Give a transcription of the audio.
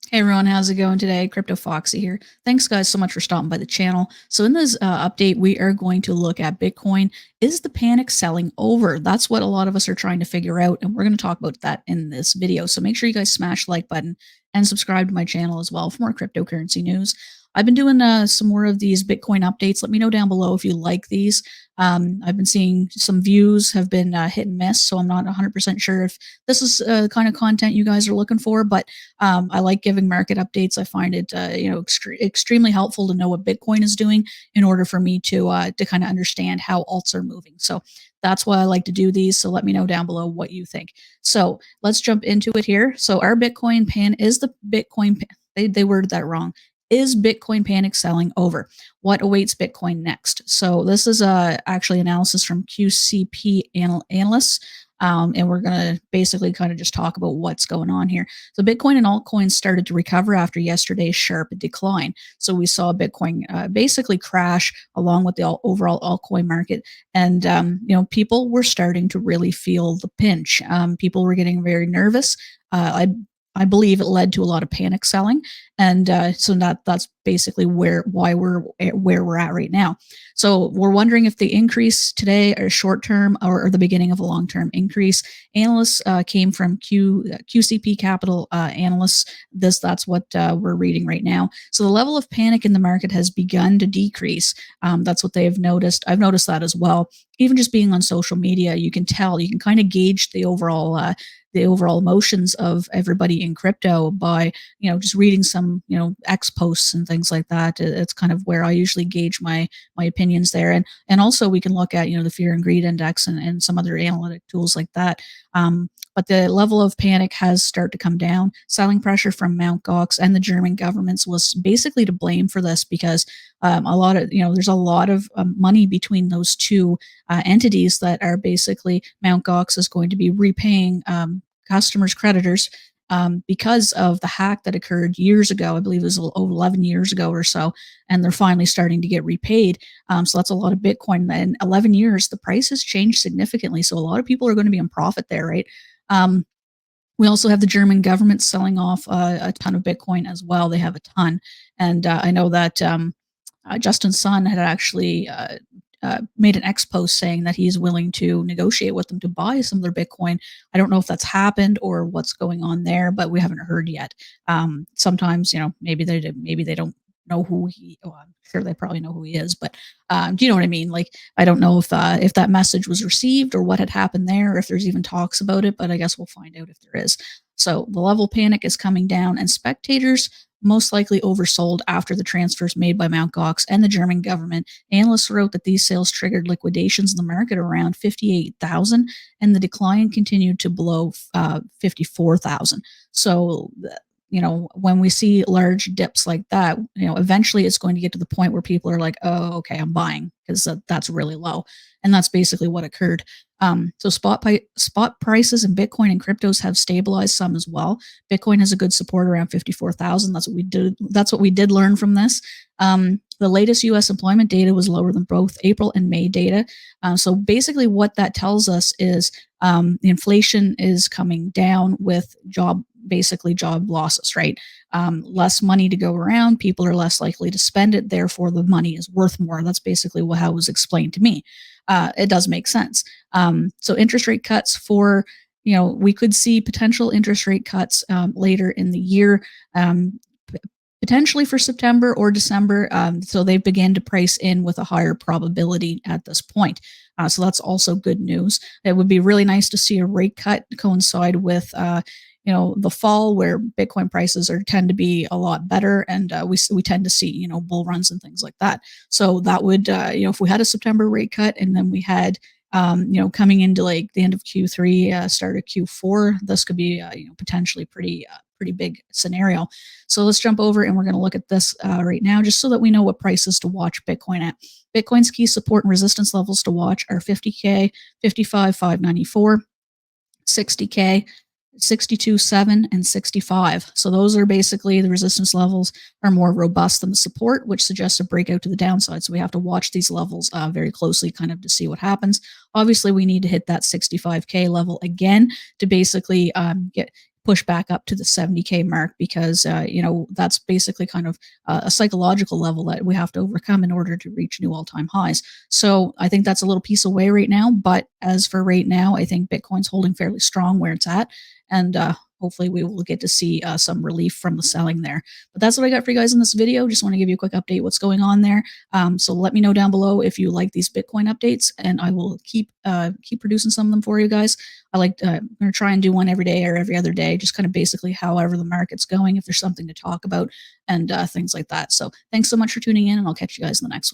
Hey everyone, how's it going today? cryptoFOXXY here. Thanks guys so much for stopping by the channel. So in this update, we are going to look at Bitcoin. Is the panic selling over? That's what a lot of us are trying to figure out, and we're going to talk about that in this video. So make sure you guys smash the like button and subscribe to my channel as well for more cryptocurrency news. I've been doing some more of these Bitcoin updates. Let me know down below if you like these. I've been seeing some views have been hit and miss, so I'm not 100% sure if this is kind of content you guys are looking for, but I like giving market updates. I find it, extremely helpful to know what Bitcoin is doing in order for me to kind of understand how alts are moving. So that's why I like to do these. So let me know down below what you think. So let's jump into it here. So our Bitcoin pan is the Bitcoin. They worded that wrong. Is Bitcoin panic selling over? What awaits Bitcoin next? So this is actually analysis from QCP analysts. And we're going to basically kind of just talk about what's going on here. So Bitcoin and altcoins started to recover after yesterday's sharp decline. So we saw Bitcoin basically crash along with the overall altcoin market. And, people were starting to really feel the pinch. People were getting very nervous. I believe it led to a lot of panic selling, and so that's basically where we're at right now. So we're wondering if the increase today are short term or the beginning of a long term increase. Analysts came from QCP Capital analysts. That's what we're reading right now. So the level of panic in the market has begun to decrease. That's what they've noticed. I've noticed that as well. Even just being on social media, you can tell, you can kind of gauge the overall emotions of everybody in crypto by, just reading some, X posts and things like that. It's kind of where I usually gauge my opinions there. And also we can look at, the fear and greed index and some other analytic tools like that. But the level of panic has started to come down. Selling pressure from Mt. Gox and the German governments was basically to blame for this because there's a lot of money between those two entities that are basically Mt. Gox is going to be repaying customers, creditors, because of the hack that occurred years ago. I believe it was 11 years ago or so, and they're finally starting to get repaid. So that's a lot of Bitcoin. In 11 years, the price has changed significantly. So a lot of people are going to be in profit there, right? We also have the German government selling off a ton of Bitcoin as well. They have a ton. And I know that Justin Sun had actually made an X post saying that he's willing to negotiate with them to buy some of their Bitcoin. I don't know if that's happened or what's going on there, but we haven't heard yet. Sometimes, maybe they did, maybe they don't know who he. Well, I'm sure they probably know who he is, but do you know what I mean? Like, I don't know if that message was received or what had happened there, or if there's even talks about it. But I guess we'll find out if there is. So the level of panic is coming down, and spectators most likely oversold after the transfers made by Mt. Gox and the German government. Analysts wrote that these sales triggered liquidations in the market around 58,000, and the decline continued to below 54,000. So, when we see large dips like that, eventually it's going to get to the point where people are like, oh, okay, I'm buying because that's really low. And that's basically what occurred. So spot prices in Bitcoin and cryptos have stabilized some as well. Bitcoin has a good support around 54,000. That's what we did learn from this. The latest U.S. employment data was lower than both April and May data. So basically what that tells us is the inflation is coming down with job losses, right? Less money to go around, people are less likely to spend it, therefore the money is worth more. That's basically how it was explained to me. It does make sense. So interest rate cuts we could see potential interest rate cuts later in the year, potentially for September or December. So they began to price in with a higher probability at this point. So that's also good news. It would be really nice to see a rate cut coincide with the fall, where Bitcoin prices tend to be a lot better, and we tend to see bull runs and things like that. So that would if we had a September rate cut, and then we had coming into like the end of Q3, start of Q4, this could be potentially pretty big scenario. So let's jump over and we're going to look at this right now, just so that we know what prices to watch Bitcoin at. Bitcoin's key support and resistance levels to watch are 50K, 55,594, 60K, 62.7, and 65. So those are basically the resistance levels are more robust than the support, which suggests a breakout to the downside. So we have to watch these levels very closely kind of to see what happens. Obviously, we need to hit that 65K level again to basically push back up to the 70K mark, because that's basically kind of a psychological level that we have to overcome in order to reach new all-time highs. So I think that's a little piece away right now, but as for right now, I think Bitcoin's holding fairly strong where it's at, and hopefully we will get to see some relief from the selling there. But that's what I got for you guys in this video. Just want to give you a quick update what's going on there. So let me know down below if you like these Bitcoin updates, and I will keep producing some of them for you guys. I'm gonna try and do one every day or every other day, just kind of basically however the market's going, if there's something to talk about, and things like that. So thanks so much for tuning in, and I'll catch you guys in the next one.